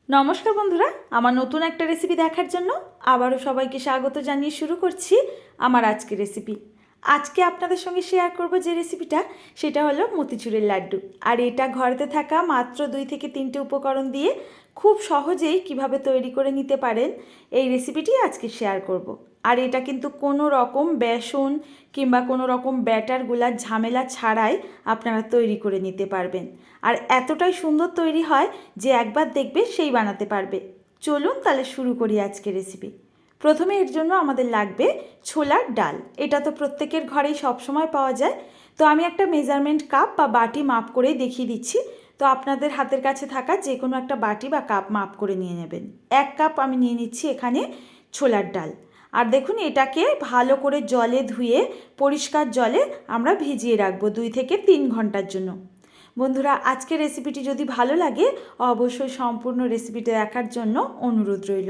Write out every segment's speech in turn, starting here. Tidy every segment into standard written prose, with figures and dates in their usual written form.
নমস্কার বন্ধুরা, আমার নতুন একটা রেসিপি দেখার জন্য আবারও সবাইকে স্বাগত জানিয়ে শুরু করছি আমার আজকের রেসিপি। আজকে আপনাদের সঙ্গে শেয়ার করব যে রেসিপিটা, সেটা হলো মতিচুরের লাড্ডু। আর এটা ঘরেতে থাকা মাত্র 2 থেকে 3টে উপকরণ দিয়ে খুব সহজেই কিভাবে তৈরি করে নিতে পারেন, এই রেসিপিটি আজকে শেয়ার করব। আর এটা কিন্তু কোনো রকম বেসন কিংবা কোনো রকম ব্যাটার গুলার ঝামেলা ছাড়াই আপনারা তৈরি করে নিতে পারবেন। আর এতটাই সুন্দর তৈরি হয় যে একবার দেখবে সেই বানাতে পারবে। চলুন তাহলে শুরু করি আজকের রেসিপি। প্রথমে এর জন্য আমাদের লাগবে ছোলার ডাল। এটা তো প্রত্যেকের ঘরেই সবসময় পাওয়া যায়। তো আমি একটা মেজারমেন্ট কাপ বা বাটি মাপ করেই দেখিয়ে দিচ্ছি। তো আপনাদের হাতের কাছে থাকা যে কোনো একটা বাটি বা কাপ মাপ করে নিয়ে নেবেন। 1 কাপ আমি নিয়ে নিচ্ছি এখানে ছোলার ডাল। আর দেখুন, এটাকে ভালো করে জলে ধুয়ে পরিষ্কার জলে আমরা ভিজিয়ে রাখবো 2 থেকে 3 ঘন্টার জন্য। বন্ধুরা, আজকের রেসিপিটি যদি ভালো লাগে অবশ্যই সম্পূর্ণ রেসিপিটা দেখার জন্য অনুরোধ রইল।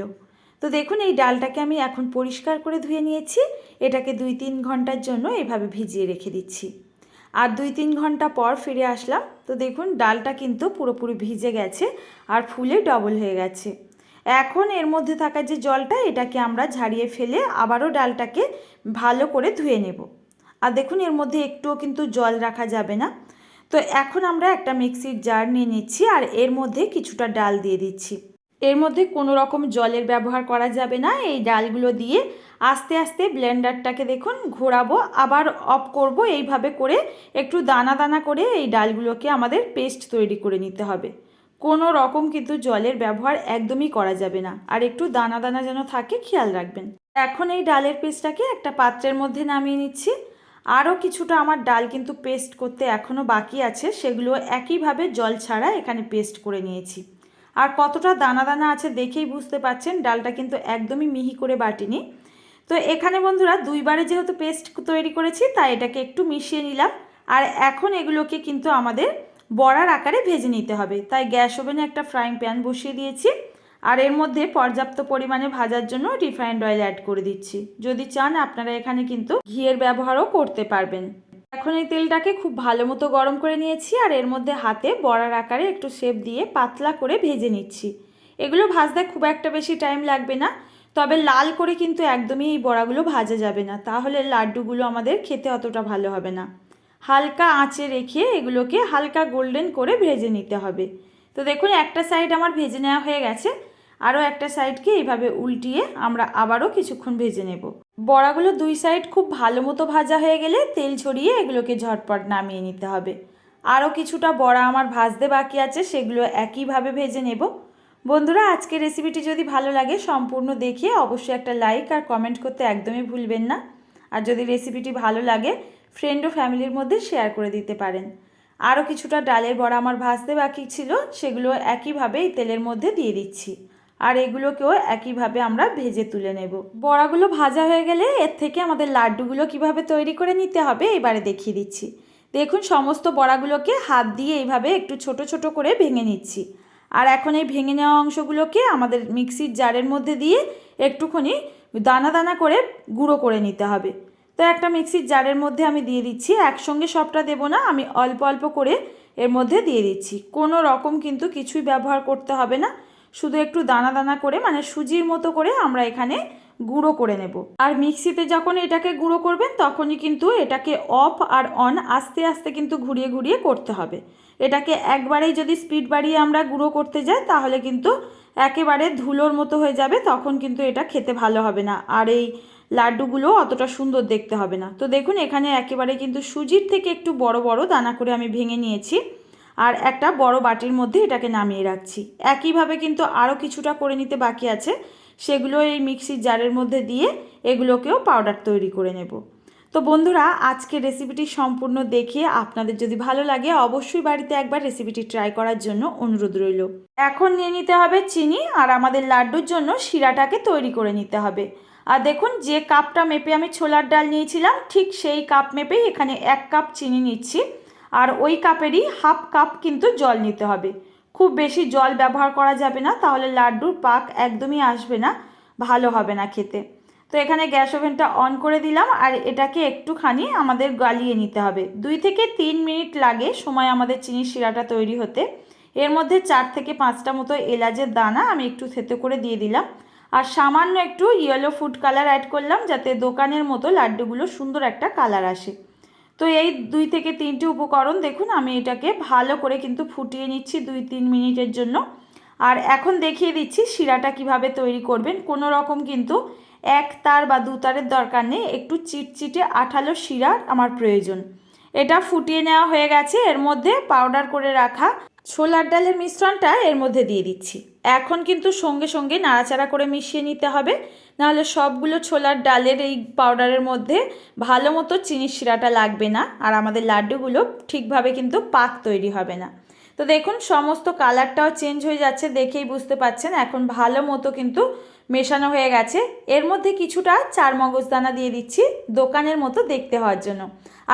তো দেখুন, এই ডালটাকে আমি এখন পরিষ্কার করে ধুয়ে নিয়েছি। এটাকে 2-3 ঘন্টার জন্য এভাবে ভিজিয়ে রেখে দিচ্ছি। আর 2-3 ঘন্টা পর ফিরে আসলাম। তো দেখুন, ডালটা কিন্তু পুরোপুরি ভিজে গেছে আর ফুলে ডবল হয়ে গেছে। এখন এর মধ্যে থাকা যে জলটা, এটাকে আমরা ঝাড়িয়ে ফেলে আবারও ডালটাকে ভালো করে ধুয়ে নেব। আর দেখুন, এর মধ্যে একটুও কিন্তু জল রাখা যাবে না। তো এখন আমরা একটা মিক্সির জার নিয়ে নিচ্ছি আর এর মধ্যে কিছুটা ডাল দিয়ে দিচ্ছি। এর মধ্যে কোনো রকম জলের ব্যবহার করা যাবে না। এই ডালগুলো দিয়ে আস্তে আস্তে ব্লেন্ডারটাকে দেখুন ঘোরাবো, আবার অফ করব। এইভাবে করে একটু দানা দানা করে এই ডালগুলোকে আমাদের পেস্ট তৈরি করে নিতে হবে। কোনো রকম কিন্তু জলের ব্যবহার একদমই করা যাবে না। আর একটু দানা দানা যেন থাকে, খেয়াল রাখবেন। এখন এই ডালের পেস্টটাকে একটা পাত্রের মধ্যে নামিয়ে নিচ্ছি। আরও কিছুটা আমার ডাল কিন্তু পেস্ট করতে এখনও বাকি আছে, সেগুলো একইভাবে জল ছাড়া এখানে পেস্ট করে নিয়েছি। আর কতটা দানা দানা আছে দেখেই বুঝতে পাচ্ছেন, ডালটা কিন্তু একদমই মিহি করে বাটিনি। তো এখানে বন্ধুরা 2বারে যেহেতু পেস্ট তৈরি করেছি, তাই এটাকে একটু মিশিয়ে নিলাম। আর এখন এগুলোকে কিন্তু আমাদের বড়ার আকারে ভেজে নিতে হবে। তাই গ্যাস ওভেনে একটা ফ্রাইং প্যান বসিয়ে দিয়েছি আর এর মধ্যে পর্যাপ্ত পরিমাণে ভাজার জন্য রিফাইন্ড অয়েল অ্যাড করে দিচ্ছি। যদি চান আপনারা এখানে কিন্তু ঘিয়ের ব্যবহারও করতে পারবেন। এখন এই তেলটাকে খুব ভালো মতো গরম করে নিয়েছি আর এর মধ্যে হাতে বড়ার আকারে একটু শেপ দিয়ে পাতলা করে ভেজে নিচ্ছি। এগুলো ভাজতে খুব একটা বেশি টাইম লাগবে না, তবে লাল করে কিন্তু একদমই এই বড়াগুলো ভাজা যাবে না, তাহলে লাড্ডুগুলো আমাদের খেতে অতটা ভালো হবে না। হালকা আঁচে রেখে এগুলোকে হালকা গোল্ডেন করে ভেজে নিতে হবে। তো দেখুন, একটা সাইড আমার ভেজে নেওয়া হয়ে গেছে। আরও একটা সাইডকে এইভাবে উল্টিয়ে আমরা আবারও কিছুক্ষণ ভেজে নেব। বড়াগুলো 2 সাইড খুব ভালো মতো ভাজা হয়ে গেলে তেল ছড়িয়ে এগুলোকে ঝটপট নামিয়ে নিতে হবে। আরও কিছুটা বড়া আমার ভাজতে বাকি আছে, সেগুলো একইভাবে ভেজে নেব। বন্ধুরা, আজকের রেসিপিটি যদি ভালো লাগে সম্পূর্ণ দেখে অবশ্যই একটা লাইক আর কমেন্ট করতে একদমই ভুলবেন না। আর যদি রেসিপিটি ভালো লাগে ফ্রেন্ড ও ফ্যামিলির মধ্যে শেয়ার করে দিতে পারেন। আরও কিছুটা ডালের বড়া আমার ভাজতে বাকি ছিল, সেগুলো একইভাবে এই তেলের মধ্যে দিয়ে দিচ্ছি। আর এগুলোকেও একইভাবে আমরা ভেজে তুলে নেব। বড়াগুলো ভাজা হয়ে গেলে এর থেকে আমাদের লাড্ডুগুলো কিভাবে তৈরি করে নিতে হবে এবারে দেখিয়ে দিচ্ছি। দেখুন, সমস্ত বড়াগুলোকে হাত দিয়ে এইভাবে একটু ছোট ছোট করে ভেঙে নিচ্ছি। আর এখন এই ভেঙে নেওয়া অংশগুলোকে আমাদের মিক্সির জারের মধ্যে দিয়ে একটুখানি দানা দানা করে গুঁড়ো করে নিতে হবে। তো একটা মিক্সির জারের মধ্যে আমি দিয়ে দিচ্ছি। একসঙ্গে সবটা দেব না, আমি অল্প অল্প করে এর মধ্যে দিয়ে দিচ্ছি। কোনো রকম কিন্তু কিছুই ব্যবহার করতে হবে না, শুধু একটু দানা দানা করে মানে সুজির মতো করে আমরা এখানে গুঁড়ো করে নেব। আর মিক্সিতে যখন এটাকে গুঁড়ো করবেন তখনই কিন্তু এটাকে অফ আর অন আস্তে আস্তে কিন্তু ঘুরিয়ে ঘুরিয়ে করতে হবে। এটাকে একবারেই যদি স্পিড বাড়িয়ে আমরা গুঁড়ো করতে যাই তাহলে কিন্তু একেবারে ধুলোর মতো হয়ে যাবে, তখন কিন্তু এটা খেতে ভালো হবে না আর এই লাড্ডুগুলো অতটা সুন্দর দেখতে হবে না। তো দেখুন, এখানে একেবারে কিন্তু সুজির থেকে একটু বড় বড় দানা করে আমি ভেঙে নিয়েছি আর একটা বড় বাটির মধ্যে এটাকে নামিয়ে রাখছি। একইভাবে কিন্তু আরও কিছুটা করে নিতে বাকি আছে, সেগুলো এই মিক্সির জারের মধ্যে দিয়ে এগুলোকেও পাউডার তৈরি করে নেব। তো বন্ধুরা, আজকে রেসিপিটি সম্পূর্ণ দেখে আপনাদের যদি ভালো লাগে অবশ্যই বাড়িতে একবার রেসিপিটি ট্রাই করার জন্য অনুরোধ রইল। এখন নিয়ে নিতে হবে চিনি আর আমাদের লাড্ডুর জন্য শিরাটাকে তৈরি করে নিতে হবে। আর দেখুন, যে কাপটা মেপে আমি ছোলার ডাল নিয়েছিলাম ঠিক সেই কাপ মেপেই এখানে 1 কাপ চিনি নিচ্ছি। আর ওই কাপেরই হাফ কাপ কিন্তু জল নিতে হবে। খুব বেশি জল ব্যবহার করা যাবে না, তাহলে লাড্ডুর পাক একদমই আসবে না, ভালো হবে না খেতে। তো এখানে গ্যাস ওভেনটা অন করে দিলাম আর এটাকে একটুখানি আমাদের গালিয়ে নিতে হবে। 2 থেকে 3 মিনিট লাগে সময় আমাদের চিনির শিরাটা তৈরি হতে। এর মধ্যে 4 থেকে 5টা মতো এলাচের দানা আমি একটু থেতো করে দিয়ে দিলাম, আর সামান্য একটু ইয়েলো ফুড কালার অ্যাড করলাম, যাতে দোকানের মতো লাড্ডুগুলো সুন্দর একটা কালার আসে। তো এই 2 থেকে 3টে উপকরণ দেখুন আমি এটাকে ভালো করে কিন্তু ফুটিয়ে নিচ্ছি 2-3 মিনিটের জন্য। আর এখন দেখিয়ে দিচ্ছি শিরাটা কিভাবে তৈরি করবেন। কোনো রকম কিন্তু 1 তার বা 2 তারের দরকার নেই, একটু চিটচিটে আঠালো শিরার আমার প্রয়োজন। এটা ফুটিয়ে নেওয়া হয়ে গেছে। এর মধ্যে পাউডার করে রাখা ছোলার ডালের মিশ্রণটা এর মধ্যে দিয়ে দিচ্ছি। এখন কিন্তু সঙ্গে সঙ্গে নাড়াচাড়া করে মিশিয়ে নিতে হবে, নাহলে সবগুলো ছোলার ডালের এই পাউডারের মধ্যে ভালো মতো চিনির শিরাটা লাগবে না, আর আমাদের লাড্ডুগুলো ঠিকভাবে কিন্তু পাক তৈরি হবে না। তো দেখুন সমস্ত কালারটাও চেঞ্জ হয়ে যাচ্ছে, দেখেই বুঝতে পাচ্ছেন এখন ভালো মতো কিন্তু মেশানো হয়ে গেছে। এর মধ্যে কিছুটা চারমগজদানা দিয়ে দিচ্ছি দোকানের মতো দেখতে হওয়ার জন্য,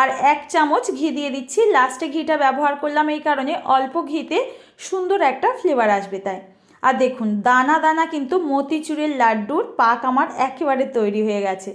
আর 1 চামচ ঘি দিয়ে দিচ্ছি। লাস্টে ঘিটা ব্যবহার করলাম এই কারণে, অল্প ঘিতে সুন্দর একটা ফ্লেভার আসবে তাই। আর দেখুন দানা দানা কিন্তু মতিচুরের লাড্ডুর পাক আমার একেবারে তৈরি হয়ে গেছে।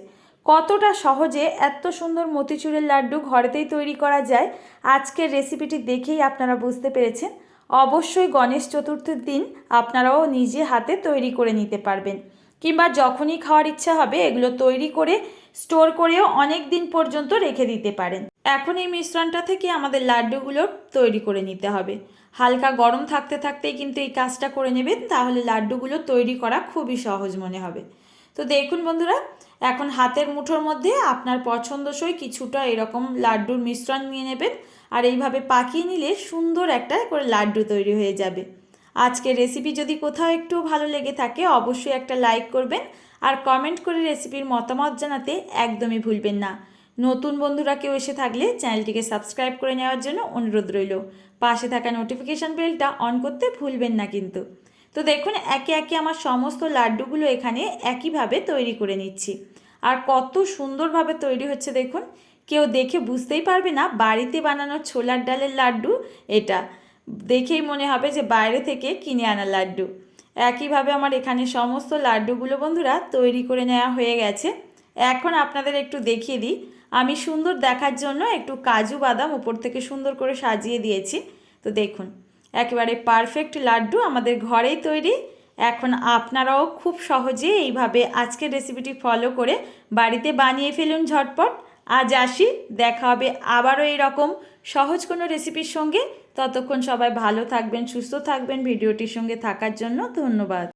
কতটা সহজে এত সুন্দর মতিচুরের লাড্ডু ঘরেতেই তৈরি করা যায় আজকের রেসিপিটি দেখেই আপনারা বুঝতে পেরেছেন। অবশ্যই গণেশ চতুর্থীর দিন আপনারাও নিজে হাতে তৈরি করে নিতে পারবেন, কিংবা যখনই খাওয়ার ইচ্ছা হবে এগুলো তৈরি করে স্টোর করেও অনেক দিন পর্যন্ত রেখে দিতে পারেন। এখন এই মিশ্রণটা থেকে আমাদের লাড্ডুগুলো তৈরি করে নিতে হবে। হালকা গরম থাকতে থাকতেই কিন্তু এই কাজটা করে নেবেন, তাহলে লাড্ডুগুলো তৈরি করা খুবই সহজ মনে হবে। তো দেখুন বন্ধুরা, এখন হাতের মুঠোর মধ্যে আপনার পছন্দসই কিছুটা এরকম লাড্ডুর মিশ্রণ নিয়ে নেবেন, আর এইভাবে পাকিয়ে নিলে সুন্দর একটা করে লাড্ডু তৈরি হয়ে যাবে। আজকের রেসিপি যদি কোথাও একটু ভালো লেগে থাকে অবশ্যই একটা লাইক করবেন, আর কমেন্ট করে রেসিপির মতামত জানাতে একদমই ভুলবেন না। নতুন বন্ধুরা কেউ এসে থাকলে চ্যানেলটিকে সাবস্ক্রাইব করে নেওয়ার জন্য অনুরোধ রইল। পাশে থাকা নোটিফিকেশান বেলটা অন করতে ভুলবেন না কিন্তু। তো দেখুন একে একে আমার সমস্ত লাড্ডুগুলো এখানে একইভাবে তৈরি করে নিচ্ছি, আর কত সুন্দরভাবে তৈরি হচ্ছে দেখুন। কেউ দেখে বুঝতেই পারবে না বাড়িতে বানানো ছোলার ডালের লাড্ডু, এটা দেখেই মনে হবে যে বাইরে থেকে কিনে আনা লাড্ডু। একইভাবে আমার এখানে সমস্ত লাড্ডুগুলো বন্ধুরা তৈরি করে নেওয়া হয়ে গেছে। এখন আপনাদের একটু দেখিয়ে দিই, আমি সুন্দর দেখার জন্য একটু কাজু বাদাম উপর থেকে সুন্দর করে সাজিয়ে দিয়েছি। তো দেখুন একেবারে পারফেক্ট লাড্ডু আমাদের ঘরেই তৈরি। এখন আপনারাও খুব সহজে এইভাবে আজকের রেসিপিটি ফলো করে বাড়িতে বানিয়ে ফেলুন ঝটপট। আজ আসি, দেখা হবে আবারও এইরকম সহজ কোনো রেসিপির সঙ্গে। ততক্ষণ সবাই ভালো থাকবেন, সুস্থ থাকবেন। ভিডিওটির সঙ্গে থাকার জন্য ধন্যবাদ।